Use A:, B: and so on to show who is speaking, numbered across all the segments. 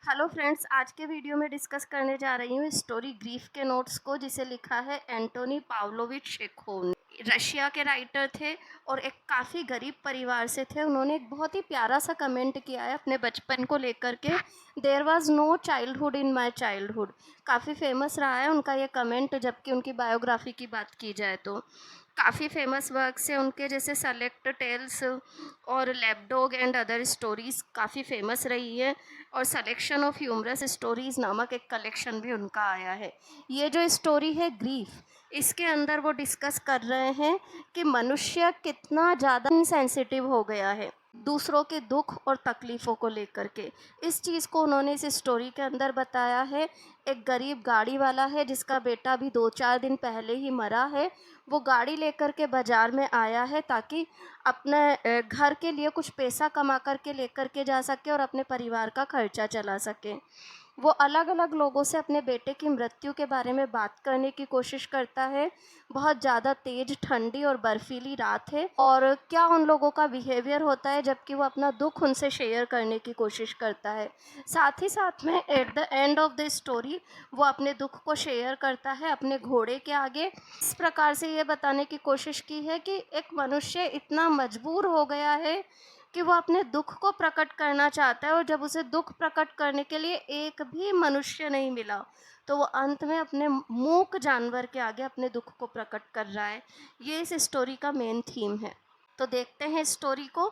A: Hello friends, आज के video में डिस्कस करने जा रही हूँ स्टोरी ग्रीफ के नोट्स को, जिसे लिखा है एंटोनी पाव्लोविच चेखोव ने। रशिया के राइटर थे और एक काफ़ी गरीब परिवार से थे। उन्होंने एक बहुत ही प्यारा सा कमेंट किया है अपने बचपन को लेकर के। There was no childhood in my childhood. काफ़ी फेमस रहा है उनका ये कमेंट, जबकि उनकी बायोग्राफी की बात की जाए तो काफ़ी फेमस वर्क्स हैं उनके, जैसे सेलेक्ट टेल्स और लैपडॉग एंड अदर स्टोरीज़ काफ़ी फेमस रही है। और सलेक्शन ऑफ ह्यूमरस स्टोरीज़ नामक एक कलेक्शन भी उनका आया है। ये जो स्टोरी है ग्रीफ, इसके अंदर वो डिस्कस कर रहे हैं कि मनुष्य कितना ज़्यादा सेंसिटिव हो गया है दूसरों के दुख और तकलीफ़ों को लेकर के। इस चीज़ को उन्होंने इस स्टोरी के अंदर बताया है। एक गरीब गाड़ी वाला है जिसका बेटा भी 2-4 दिन पहले ही मरा है। वो गाड़ी लेकर के बाज़ार में आया है ताकि अपने घर के लिए कुछ पैसा कमा कर के लेकर के जा सके और अपने परिवार का खर्चा चला सके। वो अलग-अलग लोगों से अपने बेटे की मृत्यु के बारे में बात करने की कोशिश करता है। बहुत ज़्यादा तेज़ ठंडी और बर्फीली रात है और क्या उन लोगों का बिहेवियर होता है जबकि वो अपना दुःख उनसे शेयर करने की कोशिश करता है। साथ ही साथ में at the end of the story वो अपने दुःख को शेयर करता है अपने घोड़े के आगे। इस प्रकार से ये बताने की कोशिश की है कि एक मनुष्य इतना मजबूर हो गया है कि वो अपने दुःख को प्रकट करना चाहता है, और जब उसे दुःख प्रकट करने के लिए एक भी मनुष्य नहीं मिला, तो वो अंत में अपने मूक जानवर के आगे अपने दुःख को प्रकट कर रहा है। ये इस स्टोरी का मेन थीम है। तो देखते हैं स्टोरी को।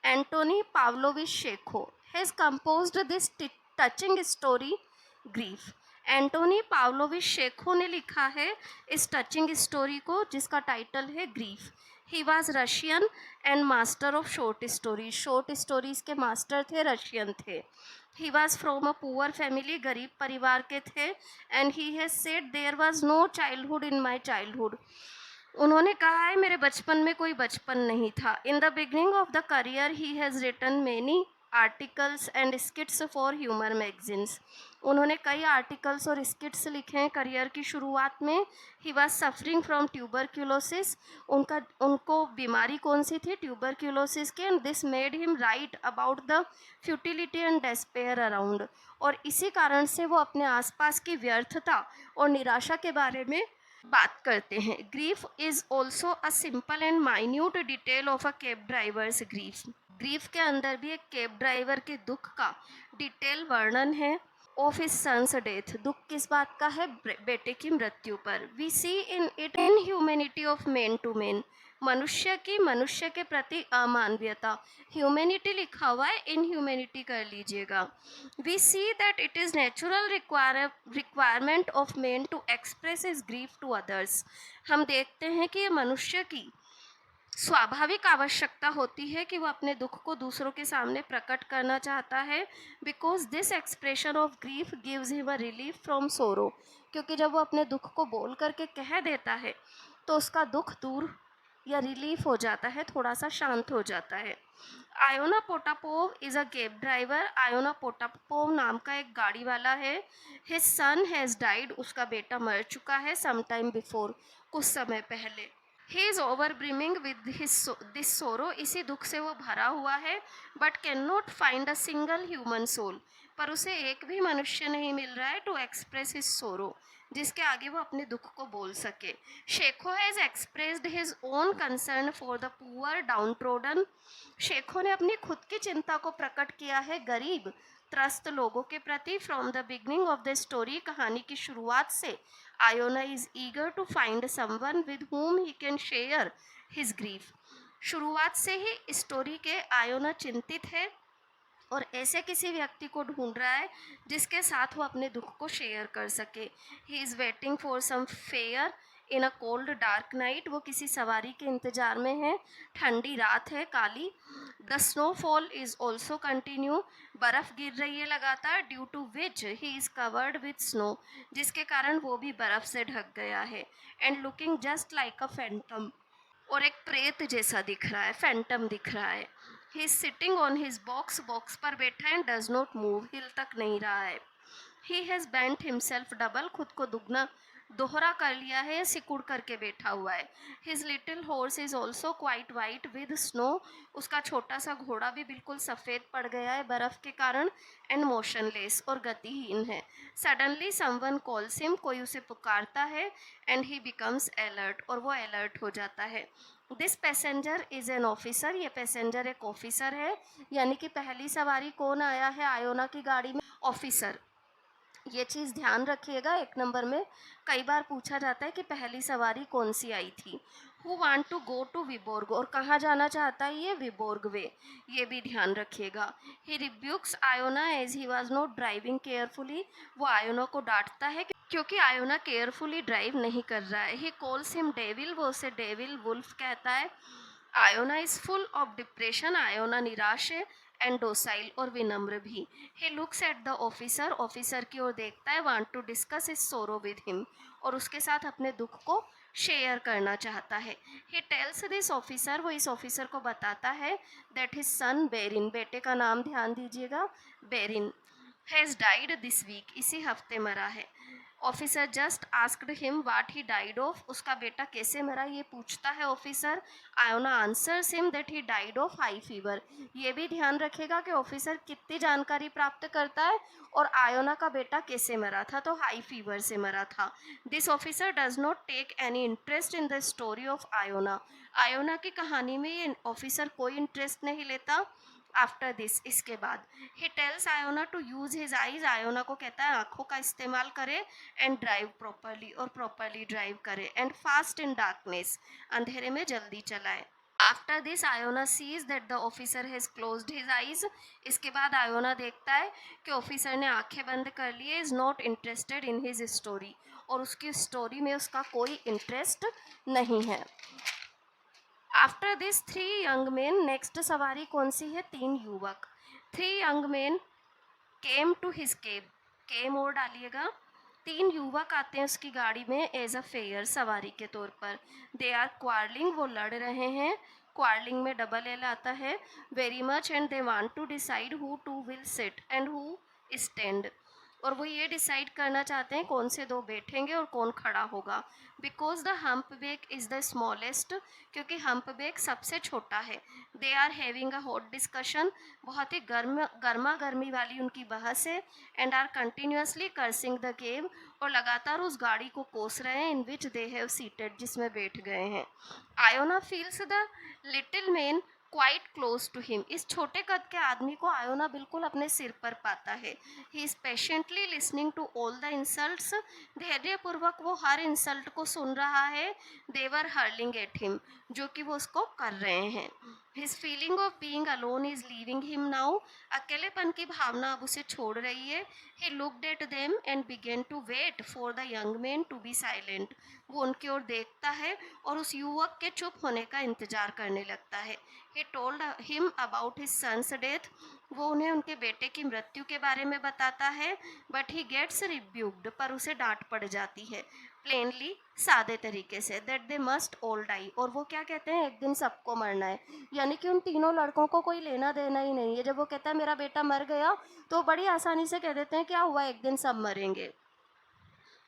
A: Antony Pavlovich Chekhov has composed this touching story grief. Antony Pavlovich Chekhov ने लिखा है इस टचिंग स्टोरी को, जिसका टाइटल है grief. He was Russian and master of short stories. Short stories के मास्टर थे, रशियन थे। He was from a poor family, गरीब परिवार के थे। And he has said there was no childhood in my childhood. उन्होंने कहा है मेरे बचपन में कोई बचपन नहीं था। In the beginning of the career he has written many articles and skits for humour magazines. उन्होंने कई आर्टिकल्स और स्किट्स लिखे हैं करियर की शुरुआत में। He was suffering from tuberculosis. उनको बीमारी कौन सी थी? ट्यूबरक्यूलोसिस की। And this made him right about the futility and despair around. और इसी कारण से वो अपने आसपास की व्यर्थता और निराशा के बारे में बात करते हैं। Grief is also a simple and minute detail of a cab drivers grief. Grief के अंदर भी एक कैब ड्राइवर के दुख का डिटेल वर्णन है। ऑफ हिज सन्स डेथ, दुख किस बात का है? बेटे की मृत्यु पर। We see in it in humanity of man to man, मनुष्य की मनुष्य के प्रति अमानवीयता। ह्यूमैनिटी लिखा हुआ है, इन ह्यूमैनिटी कर लीजिएगा। We see that it is natural requirement of man to express his grief to others. हम देखते हैं कि ये मनुष्य की स्वाभाविक आवश्यकता होती है कि वो अपने दुख को दूसरों के सामने प्रकट करना चाहता है। Because this expression of grief gives him a relief from sorrow. क्योंकि जब वो अपने दुख को बोल करके कह देता है तो उसका दुख दूर या रिलीफ हो जाता है, थोड़ा सा शांत हो जाता है। Iona Potapov is a cab driver. Iona Potapov नाम का एक गाड़ी वाला है। हिज सन हैज़ डाइड, उसका बेटा मर चुका है। सम टाइम बिफोर, कुछ समय पहले। He is over brimming with this sorrow, इसी दुख से वो भरा हुआ है। But can not find a single human soul, पर उसे एक भी मनुष्य नहीं मिल रहा है टू एक्सप्रेस हिज सोरो, जिसके आगे वो अपने दुख को बोल सके। Chekhov has expressed his own concern for the poor downtrodden. Chekhov ने अपनी खुद की चिंता को प्रकट किया है गरीब त्रस्त लोगों के प्रति। From the beginning of the story, कहानी की शुरुआत से Iona is eager to find someone with whom he can share his grief। शुरुआत से ही स्टोरी के आयोना चिंतित है और ऐसे किसी व्यक्ति को ढूंढ रहा है जिसके साथ वो अपने दुख को शेयर कर सके। He is waiting for some fare in a cold dark night. वो किसी सवारी के इंतजार में है, ठंडी रात है काली। The snowfall is also continue, बर्फ़ गिर रही है लगातार। Due to which he is covered with snow, जिसके कारण वो भी बर्फ़ से ढक गया है। And looking just like a phantom, और एक प्रेत जैसा दिख रहा है, फैंटम दिख रहा है। He is sitting on his box, box पर बैठा है। डज नॉट मूव, हिल तक नहीं रहा है। He has bent himself double, खुद को दुगना दोहरा कर लिया है या सिकुड़ करके बैठा हुआ है। His little horse is also quite white with snow, उसका छोटा सा घोड़ा भी बिल्कुल सफ़ेद पड़ गया है बर्फ़ के कारण, एंड मोशनलेस और गतिहीन है। सडनली समवन कॉल्स हिम, कोई उसे पुकारता है, एंड ही बिकम्स अलर्ट, और वो अलर्ट हो जाता है। This passenger is an officer, ये पैसेंजर एक ऑफिसर है, यानी कि पहली सवारी कौन आया है आयोना की गाड़ी में? ऑफिसर। ये चीज़ ध्यान रखिएगा, 1 नंबर में कई बार पूछा जाता है कि पहली सवारी कौन सी आई थी। Who want to go to Vyborg, और कहाँ जाना चाहता है ये? विबोर्ग वे, ये भी ध्यान रखिएगा। He rebukes Iona as he was not driving carefully, वो आयोना को डांटता है क्योंकि आयोना केयरफुली ड्राइव नहीं कर रहा है। ही कॉल्स हिम डेविल, वो उसे डेविल वुल्फ कहता है। Iona is full of depression, Iona निराश है, एंड डोसाइल और विनम्र भी। He looks at the officer, officer की ओर देखता है, वांट टू डिस्कस हिज सोरो विद हिम, और उसके साथ अपने दुख को शेयर करना चाहता है। ही टेल्स दिस ऑफिसर, वो इस ऑफिसर को बताता है दैट हिज सन बेरिन, बेटे का नाम ध्यान दीजिएगा, Berin, has died this week, इसी हफ्ते मरा है। Officer just asked him what he died of, उसका बेटा कैसे मरा ये पूछता है officer. Iona answers him that he died of high fever. ये भी ध्यान रखेगा कि ऑफिसर कितनी जानकारी प्राप्त करता है और आयोना का बेटा कैसे मरा था, तो हाई फीवर से मरा था। This officer does not take any interest in the story of Iona, Iona की कहानी में ये ऑफिसर कोई इंटरेस्ट नहीं लेता। आफ्टर दिस, इसके बाद, he tells Iona to use his eyes, Iona को कहता है आंखों का इस्तेमाल करे, एंड ड्राइव प्रॉपरली, और प्रॉपरली ड्राइव करे, एंड फास्ट इन डार्कनेस, अंधेरे में जल्दी चलाए। After this Iona sees that the officer has closed his eyes, इसके बाद आयोना देखता है कि ऑफिसर ने आंखें बंद कर लिए, is not interested in his story, और उसकी स्टोरी में उसका कोई इंटरेस्ट नहीं है। After this 3 young man, next सवारी कौन सी है? 3 युवक। 3 young man came to his cab, केम और डालिएगा। 3 युवक आते हैं उसकी गाड़ी में एज अ फेयर, सवारी के तौर पर। दे आर क्वारलिंग, वो लड़ रहे हैं, क्वारलिंग में डबल एल आता है, very much, and they want to decide who to will sit and who stand, और वो ये डिसाइड करना चाहते हैं कौन से 2 बैठेंगे और कौन खड़ा होगा। Because the hump back is the smallest, क्योंकि हम्प बेक सबसे छोटा है। They are having a hot discussion, बहुत ही गर्मा गर्मी वाली उनकी बहस है, and are continuously cursing the cab, और लगातार उस गाड़ी को कोस रहे हैं इन विच दे हैव सीटेड, जिसमें बैठ गए हैं। Iona feels the little man quite close to him, इस छोटे कद के आदमी को आयोना बिल्कुल अपने सिर पर पाता है। He is patiently listening to all the insults, धैर्यपूर्वक वो हर इंसल्ट को सुन रहा है। देवर हर्लिंग एट हिम, जो कि वो उसको कर रहे हैं। His feeling of being alone is leaving him now, अकेलेपन की भावना अब उसे छोड़ रही है। He looked at them and began to wait for the young man to be silent, वो उनकी ओर देखता है और उस युवक के चुप होने का इंतजार करने लगता है। He told him about his son's death, वो उन्हें उनके बेटे की मृत्यु के बारे में बताता है। बट ही गेट्स रिब्यूक्ड, पर उसे डांट पड़ जाती है, प्लेनली, सादे तरीके से, that they must all die, और वो क्या कहते हैं, एक दिन सबको मरना है, यानी कि उन तीनों लड़कों को कोई लेना देना ही नहीं है। जब वो कहता है मेरा बेटा मर गया, तो बड़ी आसानी से कह देते हैं क्या हुआ, एक दिन सब मरेंगे।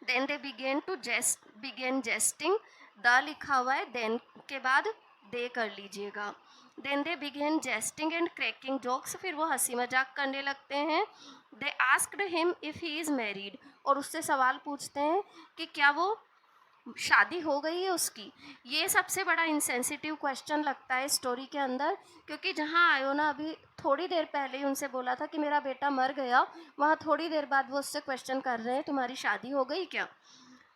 A: Then they begin jesting, the लिखा हुआ है, देन के बाद दे कर लीजिएगा। Then they begin jesting and cracking jokes, फिर वो हंसी मजाक करने लगते हैं। They asked him if he is married, और उससे सवाल पूछते हैं कि क्या वो शादी हो गई है उसकी। ये सबसे बड़ा इंसेंसिटिव क्वेश्चन लगता है स्टोरी के अंदर, क्योंकि जहाँ आयोना अभी थोड़ी देर पहले ही उनसे बोला था कि मेरा बेटा मर गया, वहाँ थोड़ी देर बाद वो उससे क्वेश्चन कर रहे हैं तुम्हारी शादी हो गई क्या।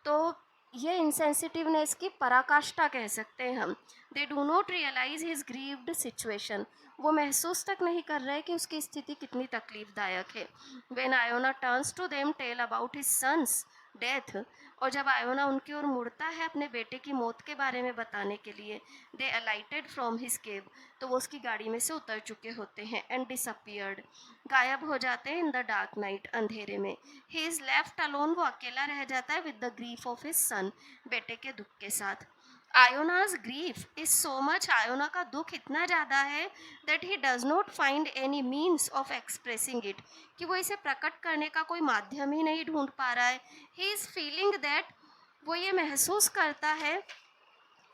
A: तो ये इंसेंसिटिवनेस की पराकाष्ठा कह सकते हैं हम। They do not realise his grieved situation, वो महसूस तक नहीं कर रहे कि उसकी स्थिति कितनी तकलीफदायक है। When Iona turns to them tell about his son's death, और जब आयोना उनकी ओर मुड़ता है अपने बेटे की मौत के बारे में बताने के लिए, दे अलाइटेड फ्रॉम हिज केब, तो वो उसकी गाड़ी में से उतर चुके होते हैं, एंड डिसअपियर्ड, गायब हो जाते हैं इन द डार्क नाइट, अंधेरे में। ही इज़ लेफ्ट अलोन, वो अकेला रह जाता है with the grief of his son, बेटे के दुख के साथ। Iona's grief is so much, Iona का दुख इतना ज़्यादा है that he does not find any means of expressing it, कि वो इसे प्रकट करने का कोई माध्यम ही नहीं ढूंढ पा रहा है। ही इज़ फीलिंग दैट वो ये महसूस करता है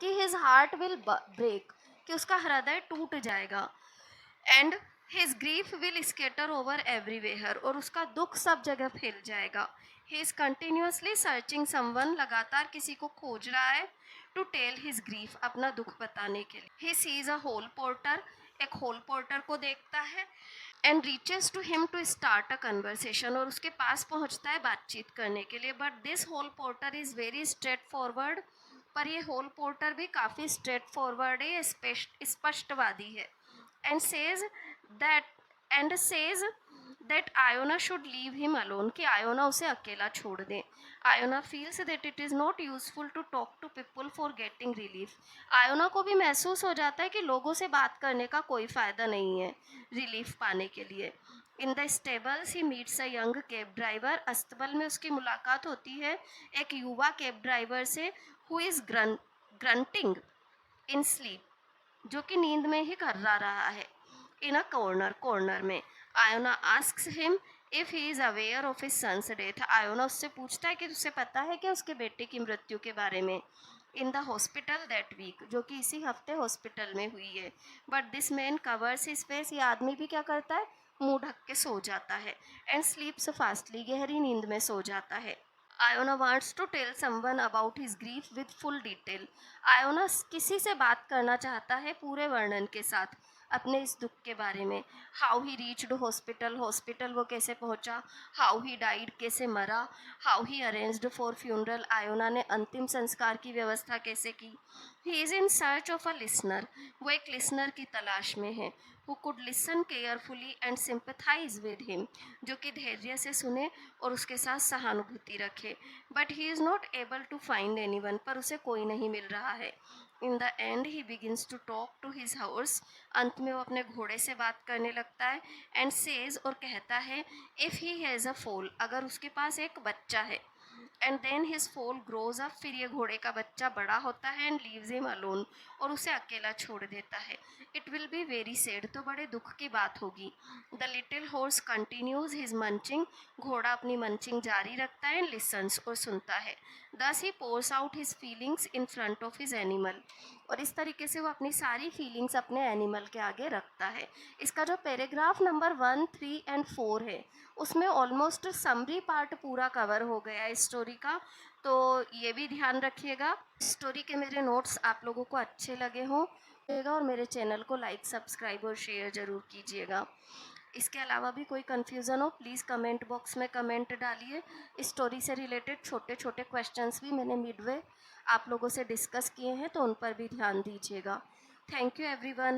A: कि हिज हार्ट विल ब्रेक, कि उसका हृदय टूट जाएगा, and his grief will scatter over everywhere, और उसका दुख सब जगह फैल जाएगा। He is continuously searching someone, लगातार किसी को खोज रहा है, टू टेल हिज ग्रीफ, अपना दुख बताने के लिए। He sees a hall porter, एक होल पोर्टर को देखता है, and reaches to him to start a conversation, और उसके पास पहुंचता है बातचीत करने के लिए। But this hall porter is very straight forward, पर ये होल पोर्टर भी काफ़ी स्ट्रेट फॉरवर्ड है, स्पष्टवादी है। And says that that Iona should leave him alone, कि आयोना उसे अकेला छोड़ दे। Iona feels that it is not useful to talk to people for getting relief. Iona को भी महसूस हो जाता है कि लोगों से बात करने का कोई फ़ायदा नहीं है रिलीफ पाने के लिए। In the stables he meets a young cab driver, अस्तबल में उसकी मुलाकात होती है एक युवा कैब ड्राइवर से, who is grunting in sleep, जो कि नींद में ही कर्रा रहा है। इन अ कॉर्नर में Iona asks him if he is aware of his son's death. आयोना उससे पूछता है कि तुझे पता है क्या उसके बेटे की मृत्यु के बारे में। In the hospital that week, जो कि इसी हफ्ते हॉस्पिटल में हुई है। But this man covers his face, ये आदमी भी क्या करता है, मुंह ढक के सो जाता है। एंड स्लीप्स फास्टली, गहरी नींद में सो जाता है। Iona wants to tell someone about his grief with full detail. Iona किसी से बात करना चाहता है पूरे वर्णन के साथ अपने इस दुख के बारे में। How he reached hospital, hospital वो कैसे पहुंचा। हाउ ही डाइड, कैसे मरा। How he arranged for funeral, Iona ने अंतिम संस्कार की व्यवस्था कैसे की। He is in search of a listener, वो एक लिसनर की तलाश में है। Who could listen carefully and sympathise with him, जो कि धैर्य से सुने और उसके साथ सहानुभूति रखे। But he is not able to find anyone, पर उसे कोई नहीं मिल रहा है। In the end he begins to talk to his horse, अंत में वो अपने घोड़े से बात करने लगता है। एंड सेज, और कहता है, इफ़ ही हैज़ अ फोल, अगर उसके पास एक बच्चा है। एंड देन हिज फोल ग्रोज अप, फिर ये घोड़े का बच्चा बड़ा होता है। एंड लीव्स हिम अलोन, और उसे अकेला छोड़ देता है। It will be very sad, तो बड़े दुख की बात होगी। The little horse continues his munching, घोड़ा अपनी मंचिंग जारी रखता है। एंड लिसन्स, और सुनता है। Thus he pours out his feelings in front of his animal, और इस तरीके से वो अपनी सारी फीलिंग्स अपने एनिमल के आगे रखता है। इसका जो पैराग्राफ नंबर 1, 3 एंड 4 है, उसमें ऑलमोस्ट समरी पार्ट पूरा कवर हो गया है स्टोरी का, तो ये भी ध्यान रखिएगा। स्टोरी के मेरे नोट्स आप लोगों को अच्छे लगे हों और मेरे चैनल को लाइक, सब्सक्राइब और शेयर ज़रूर कीजिएगा। इसके अलावा भी कोई कन्फ्यूज़न हो प्लीज़ कमेंट बॉक्स में कमेंट डालिए। स्टोरी से रिलेटेड छोटे छोटे क्वेश्चंस भी मैंने मिडवे आप लोगों से डिस्कस किए हैं, तो उन पर भी ध्यान दीजिएगा। Thank you everyone.